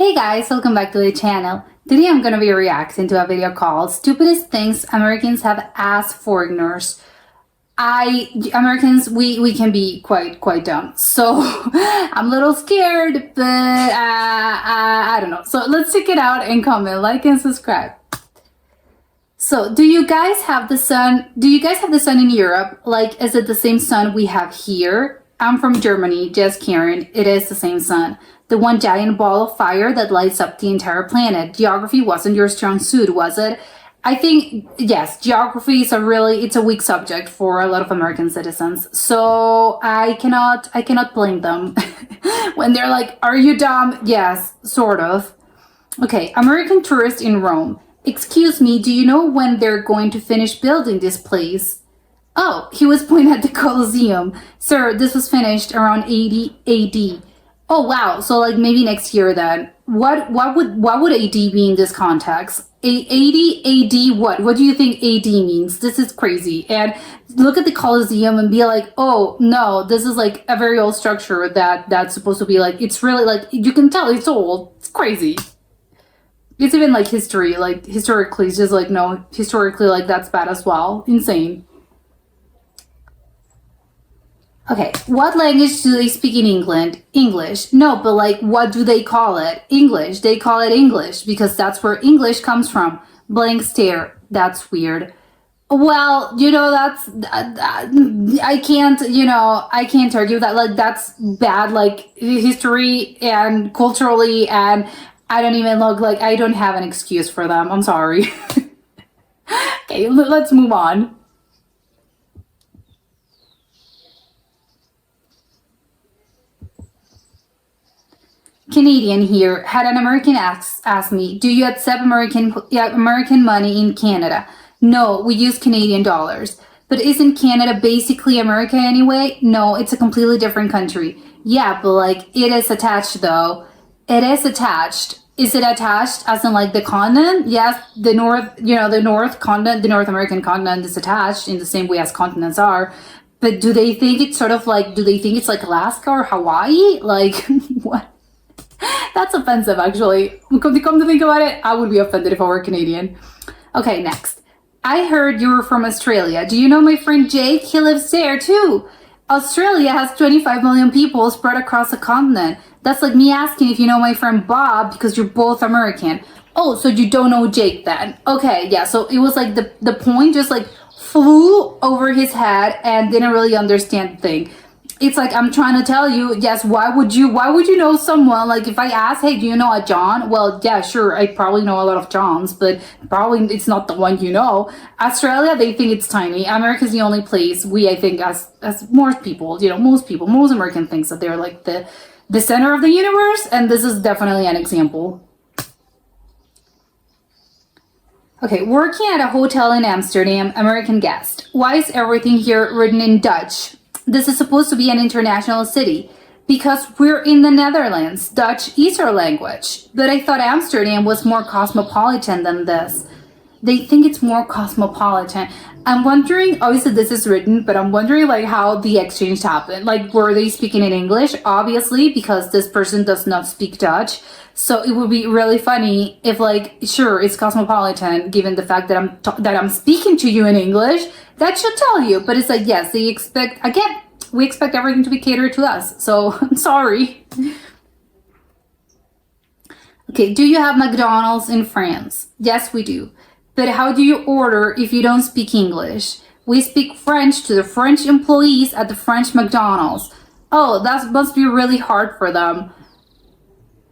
Hey guys, welcome back to the channel. Today I'm gonna be reacting to a video called Stupidest Things Americans Have Asked Foreigners. Americans, we can be quite dumb. So I'm a little scared, but I don't know. So let's check it out and comment, like and subscribe. So do you guys have the sun? Do you guys have the sun in Europe? Like, is it the same sun we have here? I'm from Germany, just Karen. It is the same sun. The one giant ball of fire that lights up the entire planet. Geography wasn't your strong suit, was it? I think, yes, geography is it's a weak subject for a lot of American citizens. So I cannot blame them when they're like, are you dumb? Yes, sort of. Okay, American tourist in Rome. Excuse me, do you know when they're going to finish building this place? Oh, he was pointing at the Colosseum. Sir, this was finished around 80 AD. Oh wow, so like maybe next year then. What would AD be in this context? 80 AD what? What do you think AD means? This is crazy. And look at the Colosseum and be like, oh no, this is like a very old structure that's supposed to be like, it's really like, you can tell it's old. It's crazy. It's even like history, like historically, it's just like, no, historically, like that's bad as well. Insane. Okay, what language do they speak in England? English. No, but like, what do they call it? English. They call it English because that's where English comes from. Blank stare. That's weird. Well, that's, I can't argue that, like, that's bad, like, history and culturally, and I don't even look like, I don't have an excuse for them. I'm sorry. Okay, let's move on. Canadian here. Had an American ask me, do you accept American money in Canada? No, we use Canadian dollars. But isn't Canada basically America anyway? No, it's a completely different country. Yeah, but like, it is attached though. It is attached. Is it attached as in like the continent? Yes, the North continent, the North American continent is attached in the same way as continents are. But do they think it's sort of like, do they think it's like Alaska or Hawaii? Like, what? That's offensive, actually. Come to think about it, I would be offended if I were Canadian. Okay, next. I heard you were from Australia. Do you know my friend Jake? He lives there too. Australia has 25 million people spread across the continent. That's like me asking if you know my friend Bob because you're both American. Oh, so you don't know Jake then? Okay, yeah, so it was like the point just like flew over his head and didn't really understand the thing. It's like, I'm trying to tell you, yes, why would you know someone? Like, if I ask, hey, do you know a John? Well, yeah, sure, I probably know a lot of Johns, but probably it's not the one you know. Australia, they think it's tiny. America's the only place I think, as most people, most American thinks that they're like the center of the universe, and this is definitely an example. Okay, working at a hotel in Amsterdam, American guest. Why is everything here written in Dutch? This is supposed to be an international city because we're in the Netherlands. Dutch is our language. But I thought Amsterdam was more cosmopolitan than this. They think it's more cosmopolitan. I'm wondering, obviously this is written, but I'm wondering like how the exchange happened. Like, were they speaking in English? Obviously, because this person does not speak Dutch. So it would be really funny if, like, sure, it's cosmopolitan, given the fact that I'm speaking to you in English. That should tell you. But it's like, yes, we expect everything to be catered to us. So I'm sorry. Okay, do you have McDonald's in France? Yes, we do. But how do you order if you don't speak English? We speak French to the French employees at the French McDonald's. Oh, that must be really hard for them.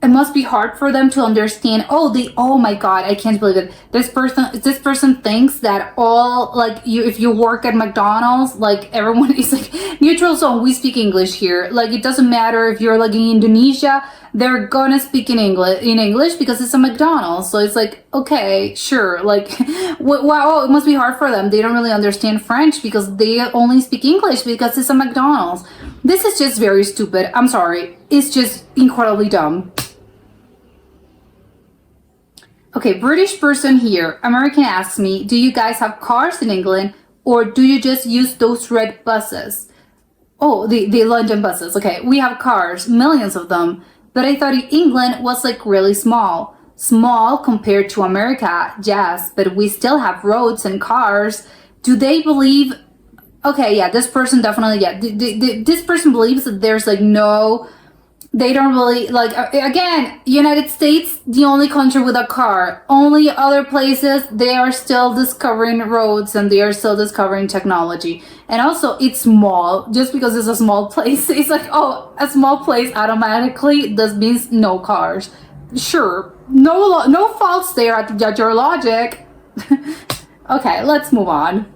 It must be hard for them to understand. Oh my God, I can't believe it. This person thinks that if you work at McDonald's, like everyone is like neutral zone. We speak English here. Like, it doesn't matter if you're like in Indonesia, they're gonna speak in English because it's a McDonald's. So it's like, okay, sure. Like, wow, it must be hard for them. They don't really understand French because they only speak English because it's a McDonald's. This is just very stupid. I'm sorry. It's just incredibly dumb. Okay, British person here. American asks me, do you guys have cars in England or do you just use those red buses? Oh, the London buses. Okay, we have cars, millions of them. but I thought England was like really small. Small compared to America, yes, but we still have roads and cars. Do they believe? Okay, yeah, this person definitely, yeah. This person believes that there's like no, they don't really, like, again, United States, the only country with a car. Only other places, they are still discovering roads and they are still discovering technology. And also, it's small. Just because it's a small place, it's like, oh, a small place automatically, this means no cars. Sure, no faults there at your logic. Okay, let's move on.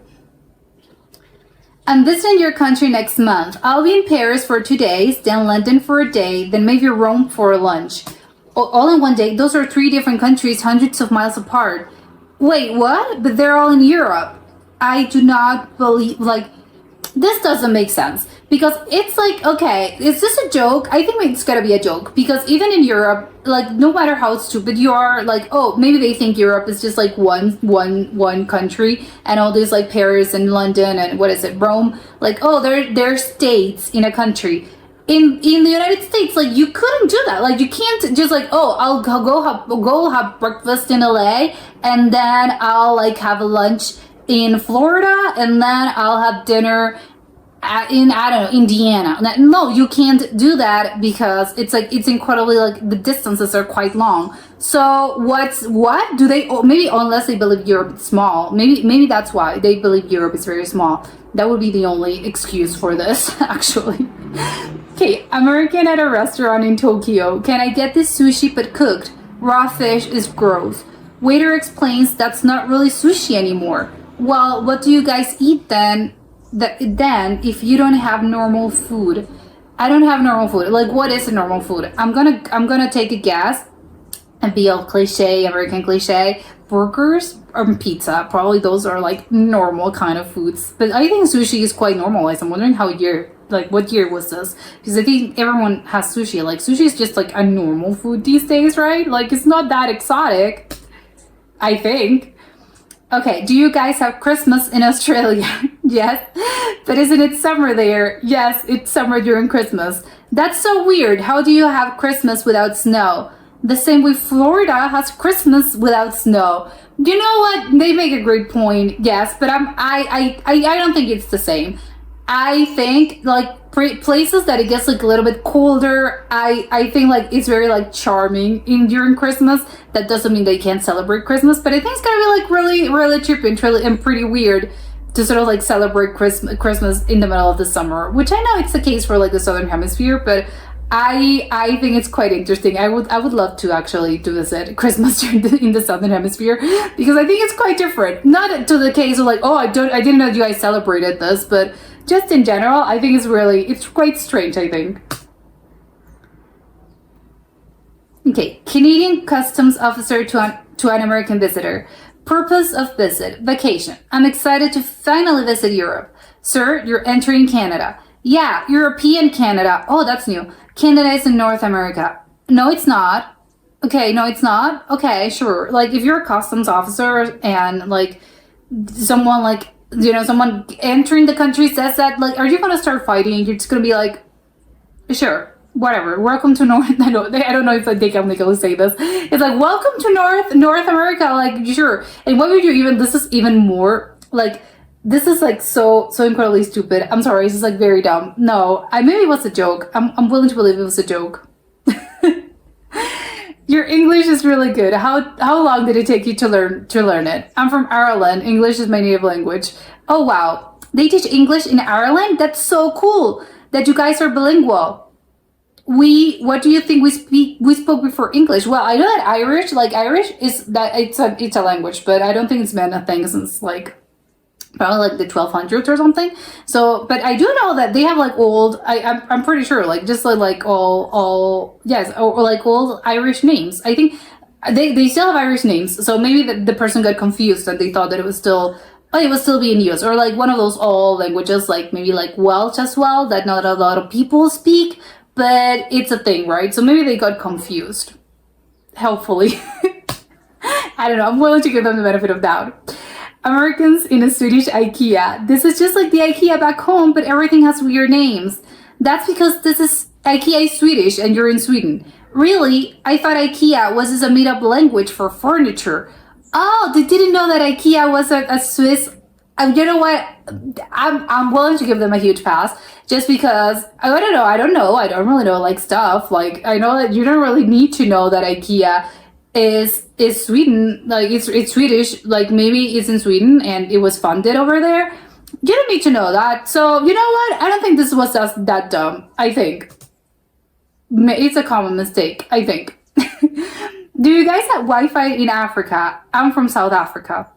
I'm visiting your country next month. I'll be in Paris for 2 days, then London for a day, then maybe Rome for lunch. All in one day? Those are 3 different countries, hundreds of miles apart. Wait, what? But they're all in Europe. I do not believe, like, this doesn't make sense. Because it's like, okay, is this a joke? I think it's gotta be a joke. Because even in Europe, like, no matter how stupid you are, like, oh, maybe they think Europe is just like one country, and all these like Paris and London and what is it, Rome, like, oh, they're states in a country. In the United States, like, you couldn't do that. Like, you can't just like, oh, I'll go have breakfast in LA, and then I'll like have a lunch in Florida, and then I'll have dinner in, I don't know, Indiana. No, you can't do that because it's like, it's incredibly, like, the distances are quite long. So what do they, maybe unless they believe Europe is small, maybe that's why they believe Europe is very small. That would be the only excuse for this, actually. Okay, American at a restaurant in Tokyo. Can I get this sushi but cooked? Raw fish is gross. Waiter explains that's not really sushi anymore. Well, what do you guys eat then? Then if you don't have normal food? I don't have normal food. Like, what is a normal food? I'm gonna take a guess and be all cliche, American cliche. Burgers or pizza. Probably those are like normal kind of foods. But I think sushi is quite normalized. I'm wondering what year was this? Because I think everyone has sushi. Like, sushi is just like a normal food these days, right? Like, it's not that exotic, I think. Okay, do you guys have Christmas in Australia? Yes. But isn't it summer there? Yes, it's summer during Christmas. That's so weird. How do you have Christmas without snow? The same way Florida has Christmas without snow. You know what? They make a great point. Yes, but I don't think it's the same. I think like places that it gets like a little bit colder, I think like it's very like charming in during Christmas. That doesn't mean they can't celebrate Christmas, but I think it's gonna be like really trippy and pretty weird to sort of like celebrate Christmas in the middle of the summer, which I know it's the case for like the Southern Hemisphere, but I think it's quite interesting. I would love to actually to visit Christmas in the Southern Hemisphere because I think it's quite different. Not to the case of like, oh, I didn't know you guys celebrated this, but just in general, I think it's quite strange, I think. Okay, Canadian customs officer to an American visitor. Purpose of visit, vacation. I'm excited to finally visit Europe. Sir, you're entering Canada. Yeah, European Canada. Oh, that's new. Canada is in North America. No, it's not. Okay, no, it's not. Okay, sure. Like, if you're a customs officer and like someone like, you know, someone entering the country says that, like, are you gonna start fighting? You're just gonna be like, sure, whatever. Welcome to North. I don't know if like, they can legally say this. It's like, welcome to North America. Like, sure. And what would you even? This is even more like. This is like so incredibly stupid. I'm sorry, this is like very dumb. No, maybe it was a joke. I'm willing to believe it was a joke. Your English is really good. How long did it take you to learn it? I'm from Ireland. English is my native language. Oh wow. They teach English in Ireland? That's so cool that you guys are bilingual. What do you think we spoke before English? Well, I know that Irish is that it's a language, but I don't think it's been a thing since like probably like the 1200s or something. So, but I do know that they have like old, I'm pretty sure like just like all yes, or like old Irish names. I think they still have Irish names. So maybe the person got confused and they thought that it was still being used, or like one of those old languages, like maybe like Welsh as well, that not a lot of people speak, but it's a thing, right? So maybe they got confused. Hopefully. I don't know. I'm willing to give them the benefit of doubt. Americans in a Swedish IKEA. This is just like the IKEA back home, but everything has weird names. That's because this is IKEA is Swedish and you're in Sweden. Really? I thought IKEA was just a made up language for furniture. Oh, they didn't know that IKEA was a Swiss. You know what? I'm willing to give them a huge pass just because I don't know. I don't know. I don't really know like stuff. Like I know that you don't really need to know that IKEA is Sweden. Like it's Swedish. Like maybe it's in Sweden and it was funded over there. You don't need to know that. So you know what? I don't think this was just that dumb. I think it's a common mistake. I think. Do you guys have Wi-Fi in Africa? I'm from South Africa.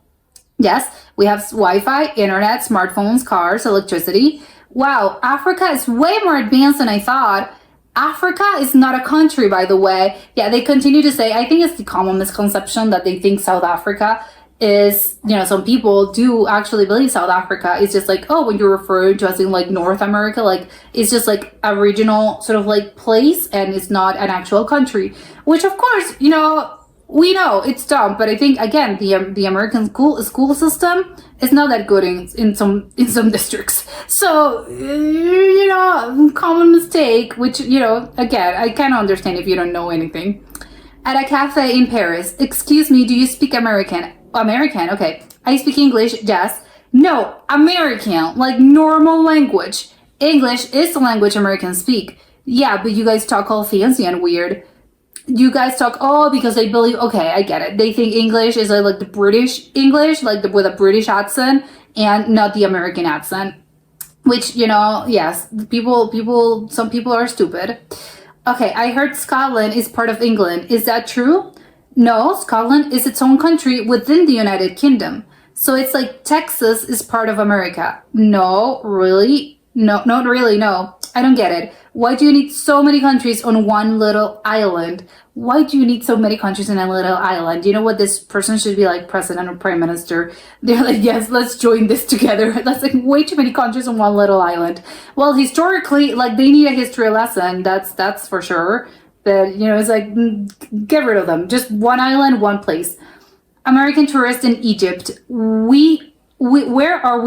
Yes, we have Wi-Fi, internet, smartphones, cars, electricity. Wow, Africa is way more advanced than I thought. Africa is not a country, by the way. Yeah, they continue to say, I think it's the common misconception that they think South Africa is, some people do actually believe South Africa is just like, oh, when you're referring to as in like North America, like it's just like a regional sort of like place and it's not an actual country, which of course, we know it's dumb, but I think again the American school system is not that good in some districts. So common mistake, which again I can understand if you don't know anything. At a cafe in Paris, excuse me, do you speak American? American, okay. I speak English, yes. No, American, like normal language. English is the language Americans speak. Yeah, but you guys talk all fancy and weird. You guys talk because they believe, okay, I get it. They think English is like the British English, like with a British accent and not the American accent. Which, yes, some people are stupid. Okay, I heard Scotland is part of England. Is that true? No, Scotland is its own country within the United Kingdom. So it's like Texas is part of America. No, really? No, not really, no. I don't get it. Why do you need so many countries on one little island? Why do you need so many countries on a little island? You know what? This person should be like president or prime minister. They're like, yes, let's join this together. That's like way too many countries on one little island. Well, historically, like they need a history lesson. That's for sure. But, it's like, get rid of them. Just one island, one place. American tourists in Egypt. Where are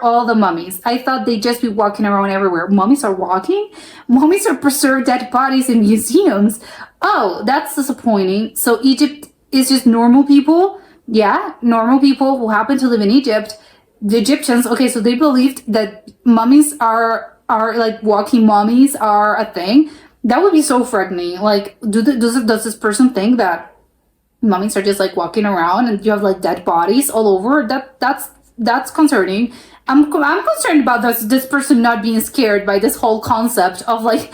all the mummies? I thought they'd just be walking around everywhere. Mummies are walking? Mummies are preserved dead bodies in museums. Oh, that's disappointing. So Egypt is just normal people? Yeah, normal people who happen to live in Egypt. The Egyptians, okay, so they believed that mummies are like walking mummies are a thing. That would be so frightening. Like, does this person think that mummies are just like walking around and you have like dead bodies all over? That's concerning. I'm concerned about this person not being scared by this whole concept of like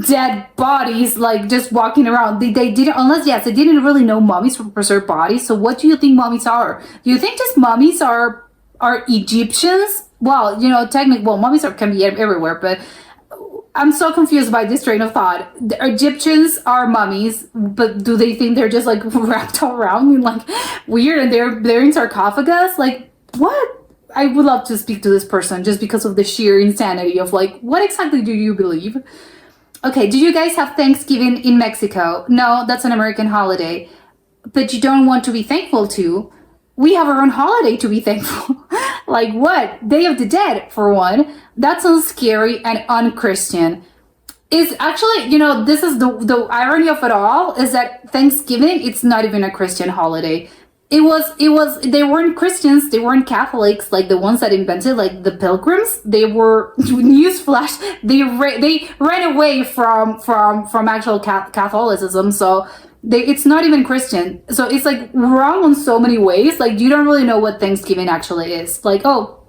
dead bodies like just walking around. They didn't, unless yes, they didn't really know mummies were preserved bodies. So what do you think mummies are? Do you think just mummies are Egyptians? Well, mummies can be everywhere, but I'm so confused by this train of thought. The Egyptians are mummies, but do they think they're just like wrapped around in like weird and they're in sarcophagus? Like what? I would love to speak to this person just because of the sheer insanity of like, what exactly do you believe? Okay, do you guys have Thanksgiving in Mexico? No, that's an American holiday. But you don't want to be thankful to? We have our own holiday to be thankful. Like what? Day of the Dead, for one. That sounds scary and un-Christian. Is actually, this is the irony of it all, is that Thanksgiving, it's not even a Christian holiday. They weren't Christians, they weren't Catholics, like the ones that invented, like the Pilgrims. They were, newsflash, they ran away from actual Catholicism, so it's not even Christian. So it's like wrong on so many ways. Like you don't really know what Thanksgiving actually is. Like, oh,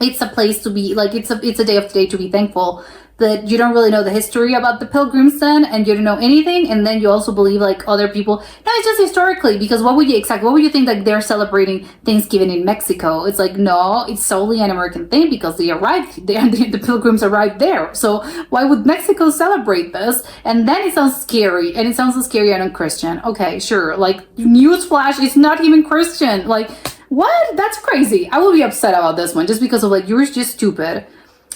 it's a place to be, like it's a day of the day to be thankful. But you don't really know the history about the Pilgrims then, and you don't know anything, and then you also believe like other people. No, it's just historically, because what would you think like they're celebrating Thanksgiving in Mexico? It's like, no, it's solely an American thing because they arrived there, the Pilgrims arrived there. So why would Mexico celebrate this? And then it sounds scary, and it sounds so scary and un-Christian. Okay, sure, like newsflash, it's not even Christian. Like, what? That's crazy. I will be upset about this one just because of like, you're just stupid.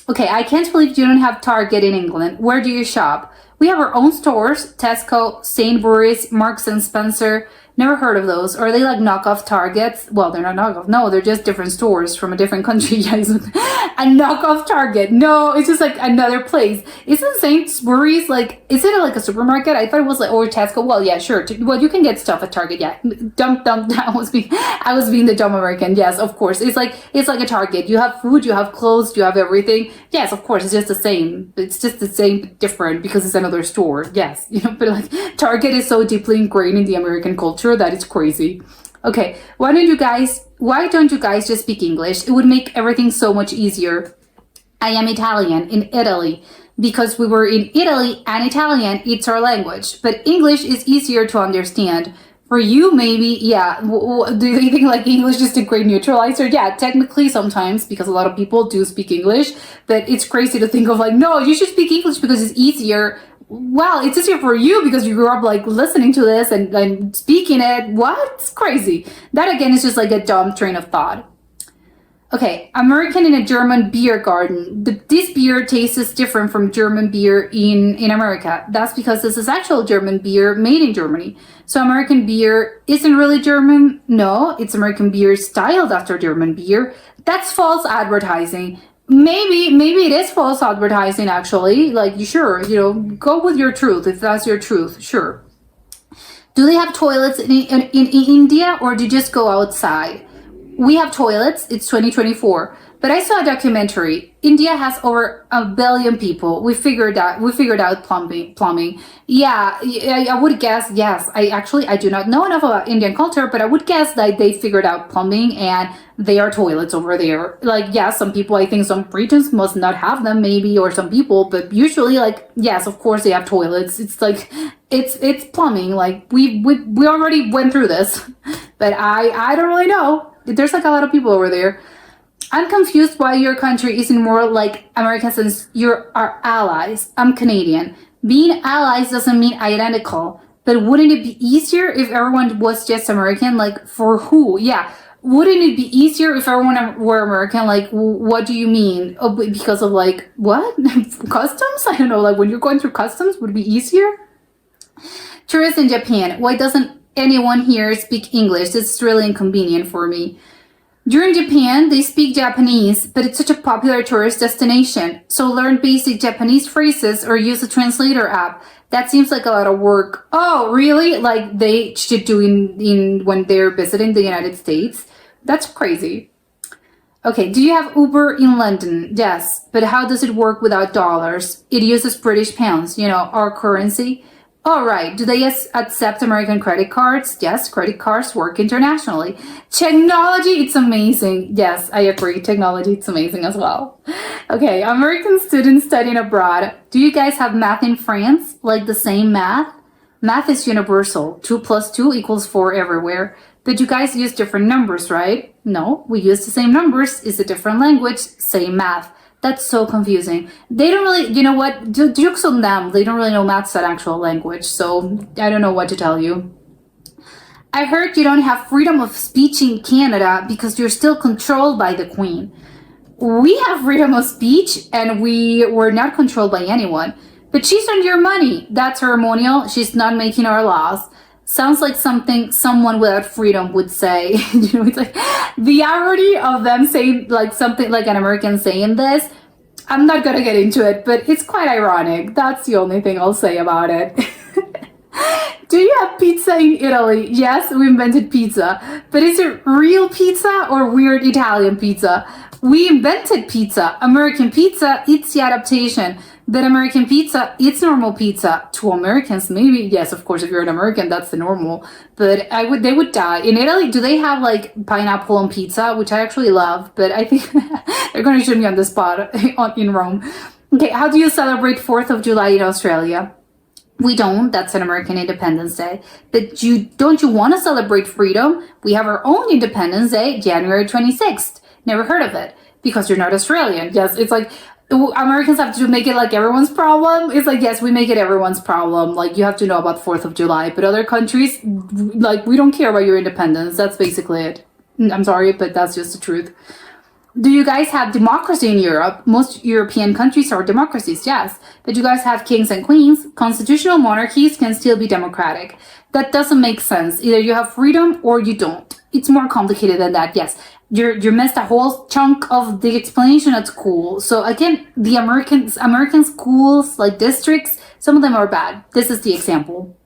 Okay, I can't believe you don't have Target in England. Where do you shop? We have our own stores, Tesco, Sainsbury's, Marks and Spencer. Never heard of those. Are they like knockoff Targets? Well, they're not knockoff. No, they're just different stores from a different country. Yes. A knockoff Target. No, it's just like another place. Isn't Sainsbury's like, is it like a supermarket? I thought it was like, or Tesco. Well, yeah, sure. Well, you can get stuff at Target. Yeah. Dumb. I was being the dumb American. Yes, of course. It's like a Target. You have food, you have clothes, you have everything. Yes, of course. It's just the same. It's just the same, but different because it's another store. Yes. But like Target is so deeply ingrained in the American culture that it's crazy. Okay, why don't you guys just speak English? It would make everything so much easier. I am Italian in Italy because we were in Italy and Italian, it's our language. But English is easier to understand. For you, maybe, yeah. Do you think like English is a great neutralizer? Yeah, technically sometimes because a lot of people do speak English. But it's crazy to think of like, no, you should speak English because it's easier. Well, it's easier for you because you grew up like listening to this and speaking it. What? It's crazy. That again is just like a dumb train of thought. Okay, American in a German beer garden. This beer tastes different from German beer in America. That's because this is actual German beer made in Germany. So American beer isn't really German. No, it's American beer styled after German beer. That's false advertising. Maybe it is false advertising actually. Like, sure, go with your truth if that's your truth. Sure. Do they have toilets in India or do you just go outside? We have toilets. It's 2024. But I saw a documentary. India has over 1 billion people. We figured out plumbing. Yeah, I would guess, yes. I do not know enough about Indian culture, but I would guess that they figured out plumbing and they are toilets over there. Like, yeah, some people, I think some regions must not have them maybe, or some people, but usually like, yes, of course they have toilets. It's like, it's plumbing. Like we already went through this, but I don't really know. There's like a lot of people over there. I'm confused why your country isn't more like America since you're our allies. I'm Canadian. Being allies doesn't mean identical, but wouldn't it be easier if everyone was just American? Like, for who? Yeah. Wouldn't it be easier if everyone were American? Like, what do you mean? Oh, because of like, what? Customs? I don't know. Like, when you're going through customs, would it be easier? Tourists in Japan. Why doesn't anyone here speak English? This is really inconvenient for me. During Japan, they speak Japanese, but it's such a popular tourist destination. So learn basic Japanese phrases or use a translator app. That seems like a lot of work. Oh, really? Like they should do in when they're visiting the United States? That's crazy. Okay, do you have Uber in London? Yes, but how does it work without dollars? It uses British pounds, our currency. All right. Do they accept American credit cards? Yes, credit cards work internationally. Technology, it's amazing. Yes, I agree. Technology, it's amazing as well. Okay, American students studying abroad. Do you guys have math in France? Like the same math? Math is universal. 2 plus 2 equals 4 everywhere. But you guys use different numbers, right? No, we use the same numbers. It's a different language, same math. That's so confusing. They don't really, you know what, jokes on them. They don't really know math's an actual language, so I don't know what to tell you. I heard you don't have freedom of speech in Canada because you're still controlled by the Queen. We have freedom of speech and we were not controlled by anyone. But she's on your money. That's ceremonial. She's not making our laws. Sounds like something someone without freedom would say. It's like the irony of them saying like something like an American saying this. I'm not gonna get into it, but it's quite ironic. That's the only thing I'll say about it. Do you have pizza in Italy? Yes, we invented pizza. But is it real pizza or weird Italian pizza? We invented pizza. American pizza, it's the adaptation. But American pizza, it's normal pizza. To Americans, maybe, yes, of course, if you're an American, that's the normal. But they would die. In Italy, do they have like pineapple on pizza, which I actually love, but I think they're going to shoot me on the spot in Rome. Okay, how do you celebrate 4th of July in Australia? We don't. That's an American Independence Day. But don't you want to celebrate freedom? We have our own Independence Day, January 26th. Never heard of it because you're not Australian. Yes, it's like Americans have to make it like everyone's problem. It's like, yes, we make it everyone's problem. Like, you have to know about 4th of July. But other countries, like, we don't care about your independence. That's basically it. I'm sorry, but that's just the truth. Do you guys have democracy in Europe? Most European countries are democracies, yes. But you guys have kings and queens. Constitutional monarchies can still be democratic. That doesn't make sense. Either you have freedom or you don't. It's more complicated than that, yes. You missed a whole chunk of the explanation at school. So again, the American schools, like districts, some of them are bad. This is the example.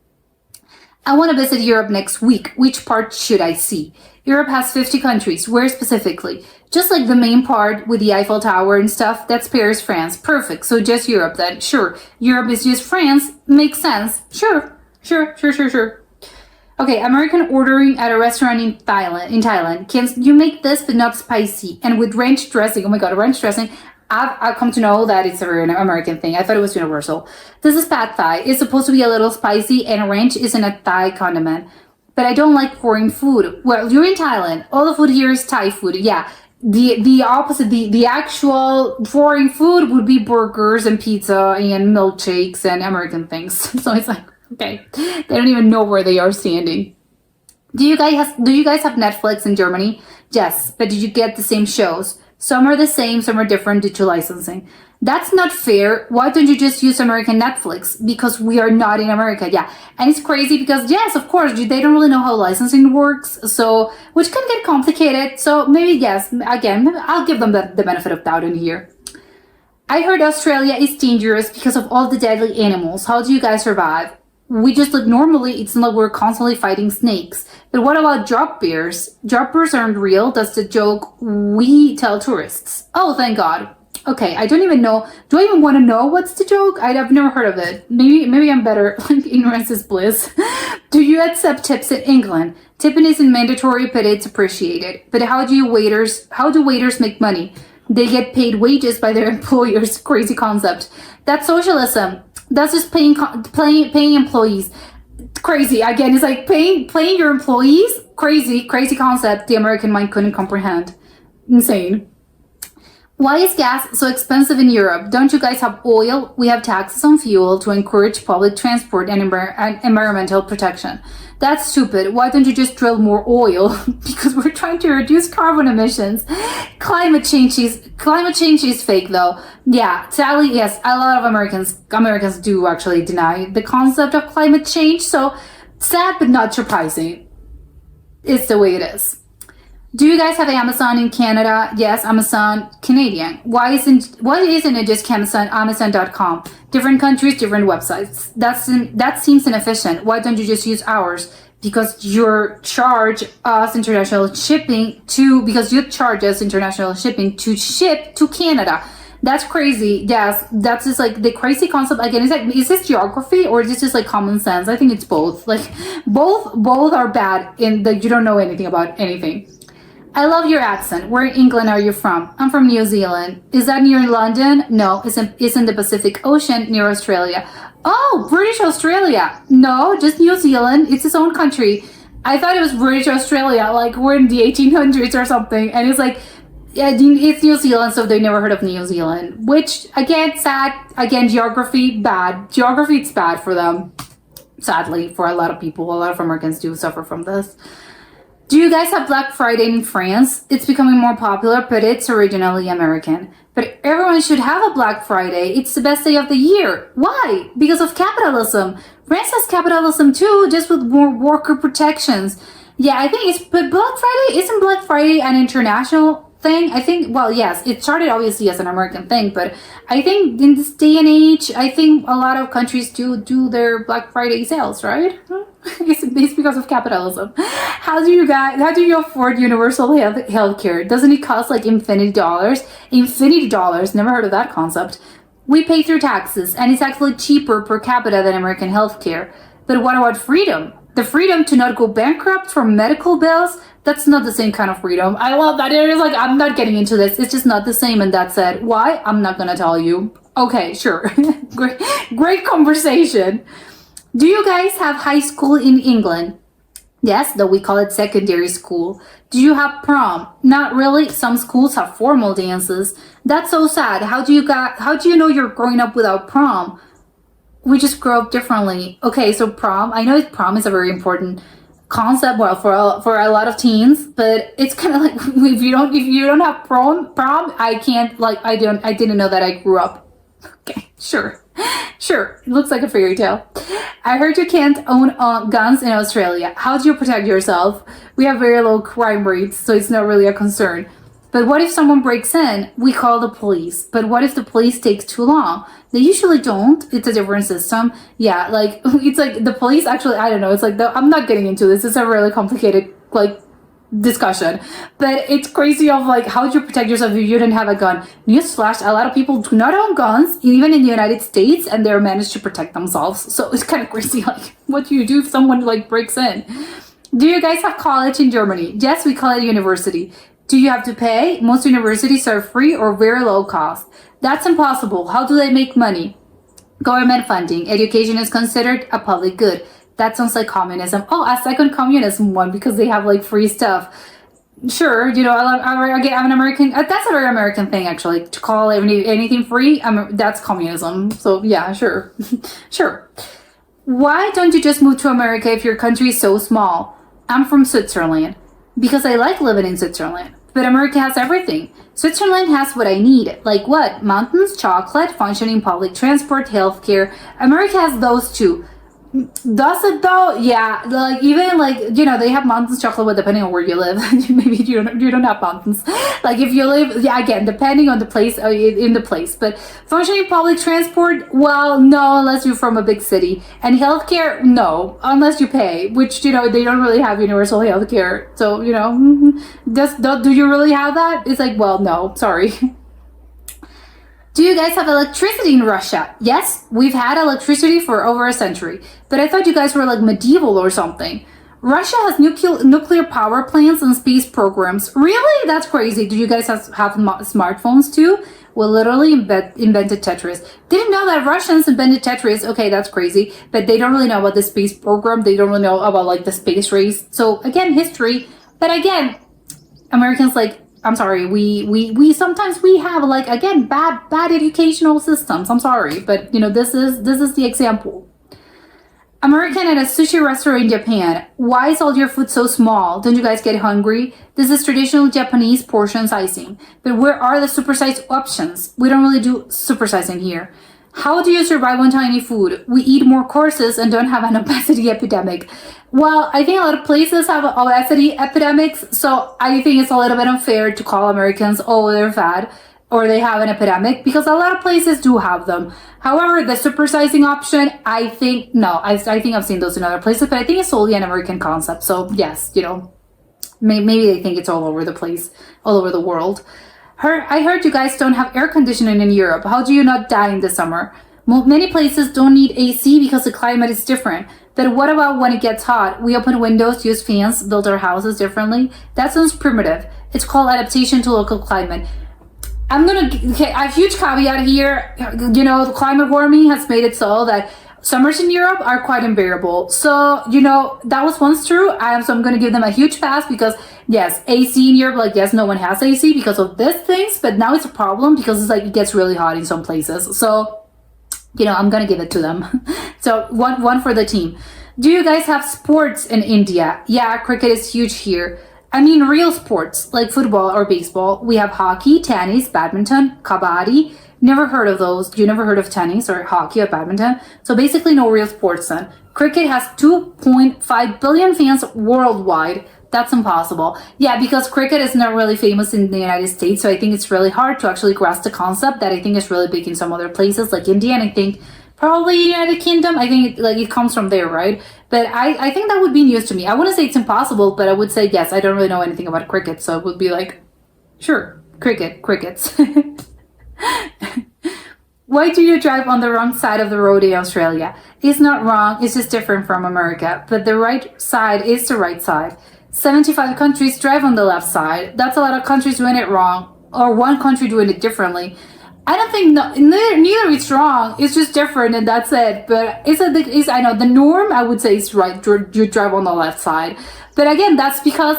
I want to visit Europe next week. Which part should I see? Europe has 50 countries. Where specifically? Just like the main part with the Eiffel Tower and stuff, that's Paris, France. Perfect. So just Europe then. Sure. Europe is just France. Makes sense. Sure. Okay, American ordering at a restaurant in Thailand. Can you make this but not spicy? And with ranch dressing. Oh my god, ranch dressing. I've come to know that it's a very American thing. I thought it was universal. This is pad thai. It's supposed to be a little spicy, and ranch isn't a Thai condiment. But I don't like foreign food. Well, you're in Thailand. All the food here is Thai food. Yeah. The opposite, the actual foreign food would be burgers and pizza and milkshakes and American things. So it's like, okay, they don't even know where they are standing. Do you guys have Netflix in Germany? Yes, but did you get the same shows? Some are the same, some are different due to licensing. That's not fair. Why don't you just use American Netflix? Because we are not in America. Yeah. And it's crazy because, yes, of course, they don't really know how licensing works. So, which can get complicated. So maybe, yes, again, maybe I'll give them the benefit of doubt in here. I heard Australia is dangerous because of all the deadly animals. How do you guys survive? We just look normally, it's not like we're constantly fighting snakes. But what about drop bears? Drop bears aren't real. That's the joke we tell tourists. Oh, thank God. Okay, I don't even know. Do I even want to know what's the joke? I've never heard of it. Maybe I'm better. Like, ignorance is bliss. Do you accept tips in England? Tipping isn't mandatory, but it's appreciated. But how do waiters make money? They get paid wages by their employers. Crazy concept. That's socialism. That's just paying employees. Crazy. Again, it's like paying your employees. Crazy concept the American mind couldn't comprehend. Insane. Why is gas so expensive in Europe? Don't you guys have oil? We have taxes on fuel to encourage public transport and environmental protection. That's stupid. Why don't you just drill more oil? Because we're trying to reduce carbon emissions. Climate change is fake though. Yeah, sadly, yes, a lot of Americans do actually deny the concept of climate change. So sad but not surprising. It's the way it is. Do you guys have Amazon in Canada? Yes, Amazon Canadian. Why isn't it just Amazon.com? Different countries, different websites. That seems inefficient. Why don't you just use ours? Because you charge us international shipping to ship to Canada. That's crazy. Yes, that's just like the crazy concept. Again, is this geography or is this just like common sense? I think it's both. Like both are bad in that you don't know anything about anything. I love your accent. Where in England are you from? I'm from New Zealand. Is that near London? No, it's in the Pacific Ocean near Australia. Oh, British Australia. No, just New Zealand. It's its own country. I thought it was British Australia, like we're in the 1800s or something. And it's like, yeah, it's New Zealand, so they never heard of New Zealand. Which, again, sad. Again, geography, bad. Geography, it's bad for them. Sadly, for a lot of people. A lot of Americans do suffer from this. Do you guys have Black Friday in France? It's becoming more popular, but it's originally American. But everyone should have a Black Friday. It's the best day of the year. Why? Because of capitalism. France has capitalism too, just with more worker protections. Yeah, I think but isn't Black Friday an international thing? I think, well, yes, it started obviously as an American thing, but I think in this day and age, I think a lot of countries do their Black Friday sales, right? It's because of capitalism. How do you afford universal health care? Doesn't it cost like infinity dollars? Infinity dollars, never heard of that concept. We pay through taxes, and it's actually cheaper per capita than American health care. But what about freedom? The freedom to not go bankrupt from medical bills? That's not the same kind of freedom. I love that. It is like, I'm not getting into this. It's just not the same. And that said, why? I'm not gonna tell you. Okay, sure. Great conversation. Do you guys have high school in England? Yes, though we call it secondary school. Do you have prom? Not really. Some schools have formal dances. That's so sad. How do you know you're growing up without prom? We just grow up differently. Okay, so prom. I know prom is a very important concept, well, for a lot of teens, but it's kind of like if you don't have prom, I can't, like, I didn't know that I grew up. Okay, sure. Sure, it looks like a fairy tale. I heard you can't own guns in Australia. How do you protect yourself? We have very low crime rates, so it's not really a concern. But what if someone breaks in? We call the police. But what if the police takes too long? They usually don't. It's a different system. Yeah, like, it's like the police actually, I don't know. It's like, I'm not getting into this. It's a really complicated, like, discussion, but it's crazy of like, how do you protect yourself if you didn't have a gun? Newsflash, a lot of people do not own guns, even in the United States, and they're managed to protect themselves. So it's kind of crazy, like, what do you do if someone like breaks in? Do you guys have college in Germany? Yes, we call it university. Do you have to pay? Most universities are free or very low cost. That's impossible. How do they make money? Government funding. Education is considered a public good. That sounds like communism. Oh, a second communism one, because they have like free stuff. Sure, you know, I'm an American. That's a very American thing, actually, to call anything free. That's communism. So yeah, sure, sure. Why don't you just move to America if your country is so small? I'm from Switzerland because I like living in Switzerland. But America has everything. Switzerland has what I need. Like what? Mountains, chocolate, functioning public transport, healthcare. America has those too. Does it though? Yeah, like even like, you know, they have mountains, chocolate, but depending on where you live, maybe you don't have mountains. Like if you live, yeah, again, depending on the place, in the place. But functioning public transport, well, no, unless you're from a big city. And healthcare, no, unless you pay, which, you know, they don't really have universal healthcare. So, you know, do you really have that? It's like, well, no, sorry. Do you guys have electricity in Russia? Yes, we've had electricity for over a century, but I thought you guys were like medieval or something. Russia has nuclear power plants and space programs. Really? That's crazy. Do you guys have smartphones too? We literally invented Tetris. Didn't know that Russians invented Tetris. Okay, that's crazy. But they don't really know about the space program. They don't really know about like the space race. So again, history. But again, Americans like, I'm sorry, we sometimes we have like, again, bad educational systems. I'm sorry, but you know, this is the example. American at a sushi restaurant in Japan. Why is all your food so small? Don't you guys get hungry? This is traditional Japanese portion sizing. But where are the supersized options? We don't really do supersizing here. How do you survive on tiny food? We eat more courses and don't have an obesity epidemic. Well, I think a lot of places have obesity epidemics, so I think it's a little bit unfair to call Americans, oh, they're fat, or they have an epidemic, because a lot of places do have them. However, the supersizing option, I think, no, I think I've seen those in other places, but I think it's solely an American concept. So yes, you know, maybe they think it's all over the place, all over the world. I heard you guys don't have air conditioning in Europe. How do you not die in the summer? Many places don't need AC because the climate is different. But what about when it gets hot? We open windows, use fans, build our houses differently. That sounds primitive. It's called adaptation to local climate. Okay, a huge caveat here. You know, the climate warming has made it so that summers in Europe are quite unbearable. So, you know, that was once true. So I'm going to give them a huge pass because, yes, AC in Europe, like, yes, no one has AC because of these things. But now it's a problem because it's like it gets really hot in some places. So, you know, I'm going to give it to them. So one for the team. Do you guys have sports in India? Yeah, cricket is huge here. I mean, real sports like football or baseball. We have hockey, tennis, badminton, kabaddi. Never heard of those. You never heard of tennis or hockey or badminton? So basically no real sports then. Cricket has 2.5 billion fans worldwide. That's impossible. Yeah, because cricket is not really famous in the United States, so I think it's really hard to actually grasp the concept that I think is really big in some other places like India, and I think probably United Kingdom. I think it comes from there, right? But I think that would be news to me. I wouldn't say it's impossible, but I would say yes, I don't really know anything about cricket, so it would be like, sure, crickets. Why do you drive on the wrong side of the road in Australia? It's not wrong, it's just different from America, but the right side is the right side. 75 countries drive on the left side. That's a lot of countries doing it wrong, or one country doing it differently. I don't think neither is wrong. It's just different, and that's it. But I know the norm. I would say is right. You drive on the left side. But again, that's because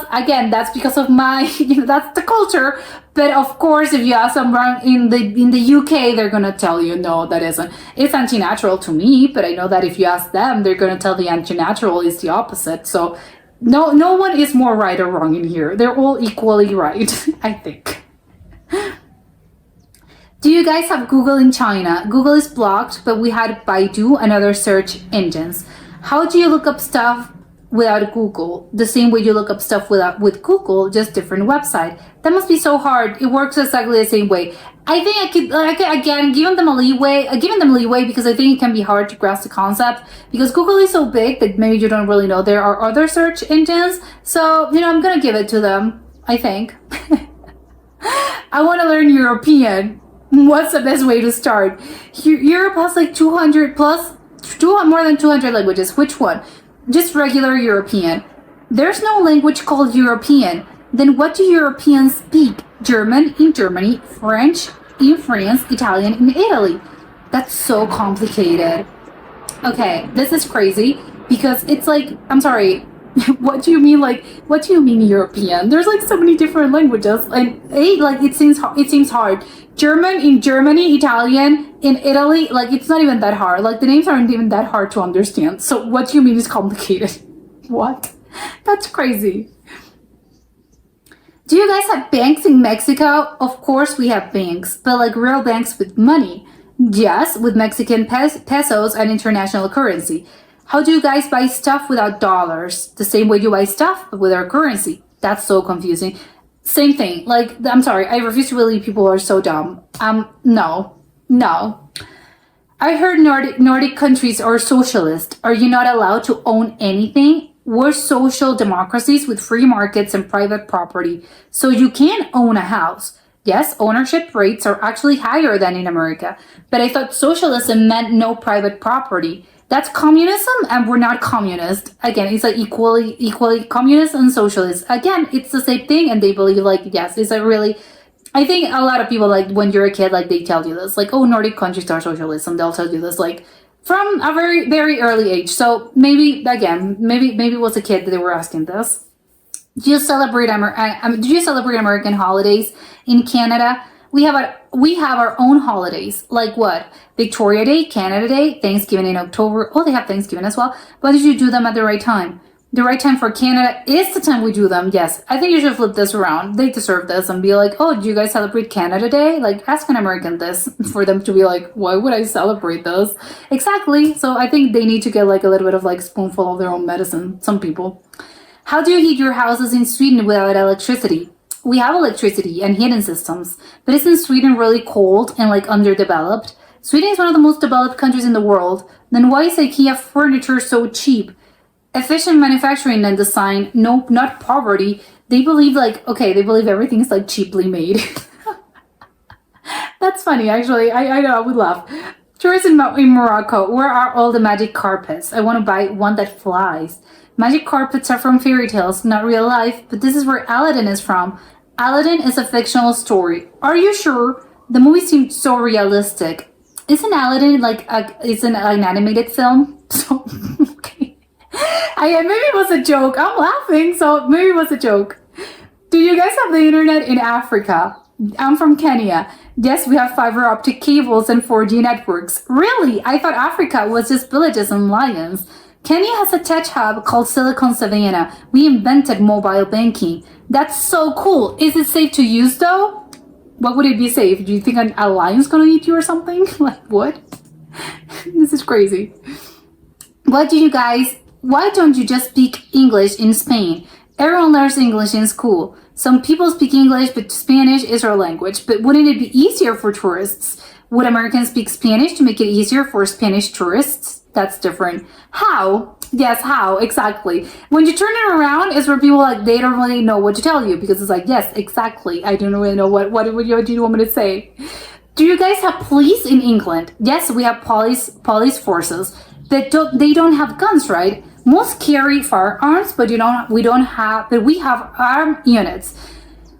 of my, you know, that's the culture. But of course, if you ask someone in the UK, they're gonna tell you no, that isn't. It's anti-natural to me. But I know that if you ask them, they're gonna tell the anti-natural is the opposite. So no one is more right or wrong in here. They're all equally right, I think. Do you guys have Google in China? Google is blocked, but we had Baidu and other search engines. How do you look up stuff without Google? The same way you look up stuff with Google, just different website. That must be so hard. It works exactly the same way. I think I could again, giving them leeway because I think it can be hard to grasp the concept because Google is so big that maybe you don't really know there are other search engines. So, I'm gonna give it to them, I think. I want to learn European. What's the best way to start? Europe has like 200 plus, more than 200 languages. Which one? Just regular European. There's no language called European. Then what do Europeans speak? German in Germany, French in France, Italian in Italy. That's so complicated. Okay, this is crazy because it's like, I'm sorry, what do you mean European? There's like so many different languages and it seems hard. German in Germany, Italian in Italy, like it's not even that hard. Like the names aren't even that hard to understand. So what do you mean is complicated? What? That's crazy. Do you guys have banks in Mexico? Of course we have banks, but like real banks with money. Yes, with Mexican pesos and international currency. How do you guys buy stuff without dollars? The same way you buy stuff, but with our currency. That's so confusing. Same thing. Like, I'm sorry, I refuse to believe people are so dumb. No. I heard Nordic countries are socialist. Are you not allowed to own anything? We're social democracies with free markets and private property. So you can own a house. Yes, ownership rates are actually higher than in America. But I thought socialism meant no private property. That's communism, and we're not communist. Again, it's like equally communist and socialist. Again, it's the same thing, and they believe like, yes, it's a really, I think a lot of people, like when you're a kid, like they tell you this, like, oh, Nordic countries are socialism. They'll tell you this like from a very, very early age. So maybe it was a kid that they were asking this. Do you celebrate American holidays in Canada? We have our own holidays. Like what? Victoria Day, Canada Day, Thanksgiving in October. Oh, they have Thanksgiving as well. But did you do them at the right time? The right time for Canada is the time we do them. Yes. I think you should flip this around. They deserve this and be like, oh, do you guys celebrate Canada Day? Like, ask an American this for them to be like, why would I celebrate this? Exactly. So I think they need to get like a little bit of like spoonful of their own medicine. Some people. How do you heat your houses in Sweden without electricity? We have electricity and heating systems, but isn't Sweden really cold and like underdeveloped? Sweden is one of the most developed countries in the world. Then why is IKEA furniture so cheap? Efficient manufacturing and design, nope, not poverty. They believe everything is like cheaply made. That's funny, actually. I know, I would laugh. Tourists in Morocco, where are all the magic carpets? I want to buy one that flies. Magic carpets are from fairy tales, not real life, but this is where Aladdin is from. Aladdin is a fictional story. Are you sure? The movie seemed so realistic. Isn't Aladdin like an animated film? So, okay. Maybe it was a joke. I'm laughing, so maybe it was a joke. Do you guys have the internet in Africa? I'm from Kenya. Yes, we have fiber optic cables and 4G networks. Really? I thought Africa was just villages and lions. Kenya has a tech hub called Silicon Savannah. We invented mobile banking. That's so cool. Is it safe to use though? What would it be safe? Do you think a lion's gonna eat you or something? Like what? This is crazy. Why don't you just speak English in Spain? Everyone learns English in school. Some people speak English, but Spanish is our language. But wouldn't it be easier for tourists? Would Americans speak Spanish to make it easier for Spanish tourists? That's different. How? Yes, how? Exactly. When you turn it around, is where people like, they don't really know what to tell you because it's like, yes, exactly. I don't really know what do you want me to say? Do you guys have police in England? Yes, we have police forces. They don't have guns, right? Most carry firearms, but we have armed units.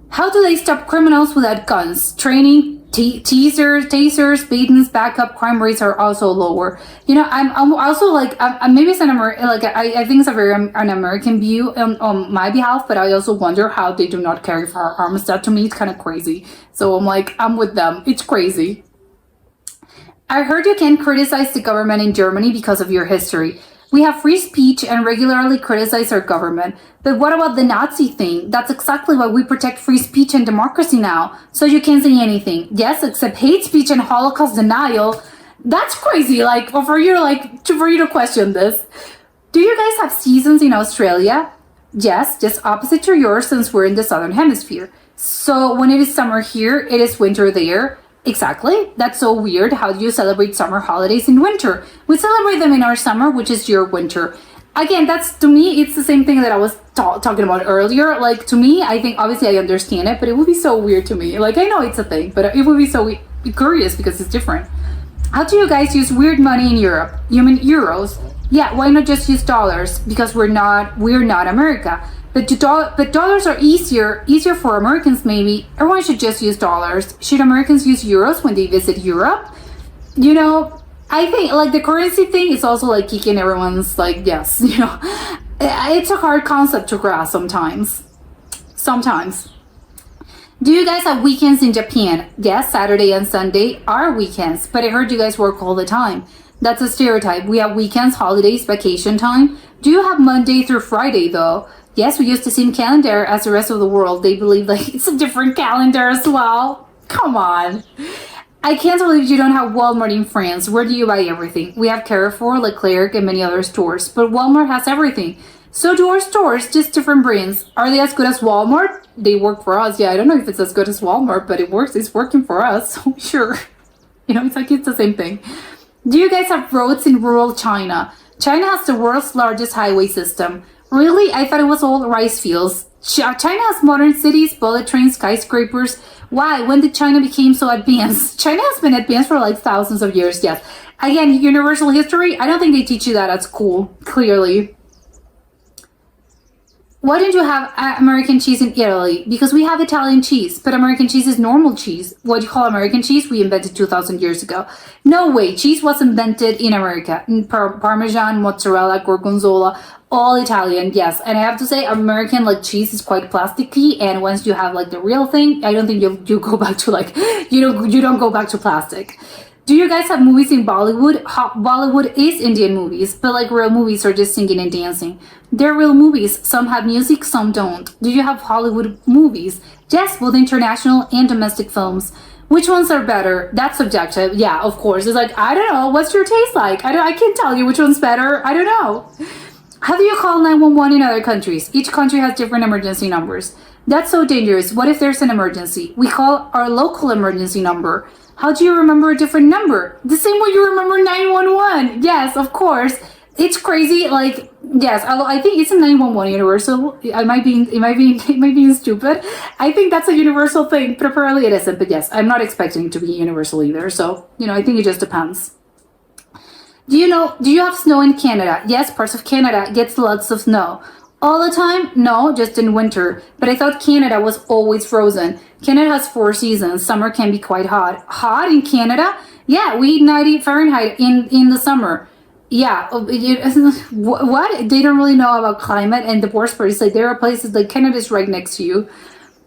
How do they stop criminals without guns? Training, tasers, beatings, backup, crime rates are also lower. I'm also like, maybe it's I think it's a very an American view on my behalf, but I also wonder how they do not carry firearms. That to me is kind of crazy. So I'm like, I'm with them. It's crazy. I heard you can't criticize the government in Germany because of your history. We have free speech and regularly criticize our government. But what about the Nazi thing? That's exactly why we protect free speech and democracy now. So you can't say anything. Yes, except hate speech and Holocaust denial. That's crazy. Like for you to question this. Do you guys have seasons in Australia? Yes, just opposite to yours since we're in the southern hemisphere. So when it is summer here, it is winter there. Exactly. That's so weird. How do you celebrate summer holidays in winter? We celebrate them in our summer, which is your winter. Again, that's to me, it's the same thing that I was talking about earlier. Like to me, I think obviously I understand it, but it would be so weird to me. Like I know it's a thing, but it would be so curious because it's different. How do you guys use weird money in Europe? You mean euros? Yeah, why not just use dollars? Because we're not America. But dollars are easier for Americans maybe. Everyone should just use dollars. Should Americans use euros when they visit Europe? You know, I think like the currency thing is also like kicking everyone's like, yes, you know. It's a hard concept to grasp sometimes. Do you guys have weekends in Japan? Yes, Saturday and Sunday are weekends, but I heard you guys work all the time. That's a stereotype. We have weekends, holidays, vacation time. Do you have Monday through Friday though? Yes, we use the same calendar as the rest of the world. They believe like it's a different calendar as well. Come on. I can't believe you don't have Walmart in France. Where do you buy everything? We have Carrefour, Leclerc, and many other stores, but Walmart has everything. So do our stores, just different brands. Are they as good as Walmart? They work for us. Yeah, I don't know if it's as good as Walmart, but it works. It's working for us. So sure. You know, it's the same thing. Do you guys have roads in rural China? China has the world's largest highway system. Really? I thought it was all rice fields. China has modern cities, bullet trains, skyscrapers. Why? When did China become so advanced? China has been advanced for like thousands of years, yes. Again, universal history, I don't think they teach you that at school, clearly. Why don't you have American cheese in Italy? Because we have Italian cheese, but American cheese is normal cheese. What you call American cheese, we invented 2,000 years ago. No way, cheese was invented in America. Parmesan, mozzarella, gorgonzola, all Italian, yes. And I have to say, American like cheese is quite plasticky, and once you have like the real thing, I don't think you go back to like, you don't go back to plastic. Do you guys have movies in Bollywood? Bollywood is Indian movies, but like real movies are just singing and dancing. They're real movies. Some have music, some don't. Do you have Hollywood movies? Yes, both international and domestic films. Which ones are better? That's subjective. Yeah, of course. It's like, I don't know. What's your taste like? I can't tell you which one's better. I don't know. How do you call 911 in other countries? Each country has different emergency numbers. That's so dangerous. What if there's an emergency? We call our local emergency number. How do you remember a different number? The same way you remember 911. Yes, of course. It's crazy. Like, yes, although I think it's a 911 universal. It might be stupid. I think that's a universal thing, but apparently it isn't. But yes, I'm not expecting it to be universal either. So, you know, I think it just depends. Do you have snow in Canada? Yes, parts of Canada gets lots of snow. All the time? No, just in winter. But I thought Canada was always frozen. Canada has 4 seasons. Summer can be quite hot. Hot in Canada? Yeah, we eat 90 Fahrenheit in the summer. Yeah, what? They don't really know about climate, and the worst part is like there are places like Canada's right next to you.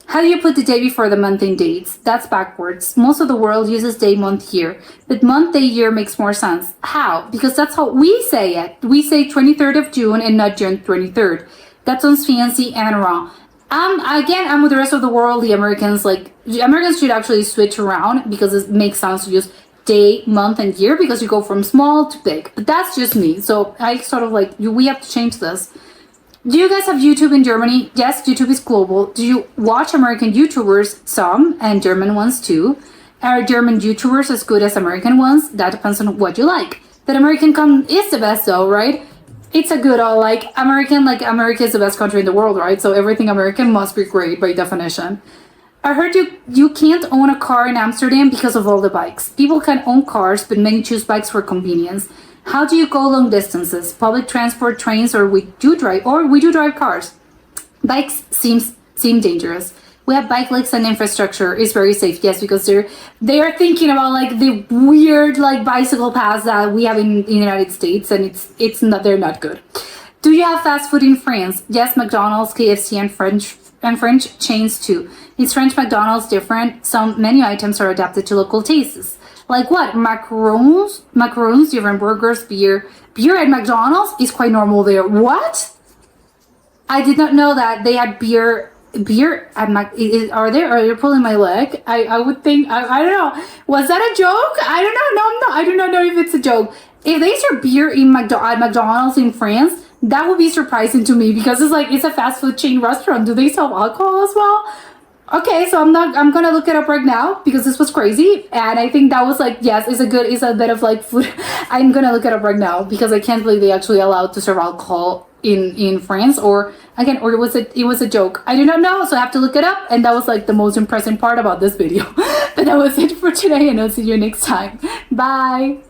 How do you put the day before the month in dates? That's backwards. Most of the world uses day, month, year. But month, day, year makes more sense. How? Because that's how we say it. We say 23rd of June and not June 23rd. That sounds fancy and wrong. Again, I'm with the rest of the world. The Americans should actually switch around because it makes sense to use day, month, and year because you go from small to big. But that's just me. So I sort of like, we have to change this. Do you guys have YouTube in Germany? Yes, YouTube is global. Do you watch American YouTubers? Some, and German ones too. Are German YouTubers as good as American ones? That depends on what you like. But American is the best though, right? It's a good all like America is the best country in the world, right? So everything American must be great by definition. I heard you can't own a car in Amsterdam because of all the bikes. People can own cars, but many choose bikes for convenience. How do you go long distances? Public transport, trains, or we do drive cars. Bikes seem dangerous. We have bike lanes and infrastructure is very safe, yes, because they are thinking about like the weird like bicycle paths that we have in the United States, and they're not good. Do you have fast food in France? Yes, McDonald's, KFC, and French chains too. Is French McDonald's different? Some menu items are adapted to local tastes. Like what? Macaroons, different burgers, beer. Beer at McDonald's is quite normal there. What? I did not know that they had beer. Beer at are you pulling my leg? I would think, I don't know. Was that a joke? I don't know. No, I'm not. I do not know if it's a joke. If they serve beer at McDonald's in France, that would be surprising to me because it's a fast food chain restaurant. Do they sell alcohol as well? Okay, so I'm gonna look it up right now because this was crazy, and I think that was yes, it's a bit of food. I'm gonna look it up right now because I can't believe they actually allowed to serve alcohol in France, or it was a joke. I do not know, so I have to look it up, and that was the most impressive part about this video. But that was it for today, and I'll see you next time. Bye.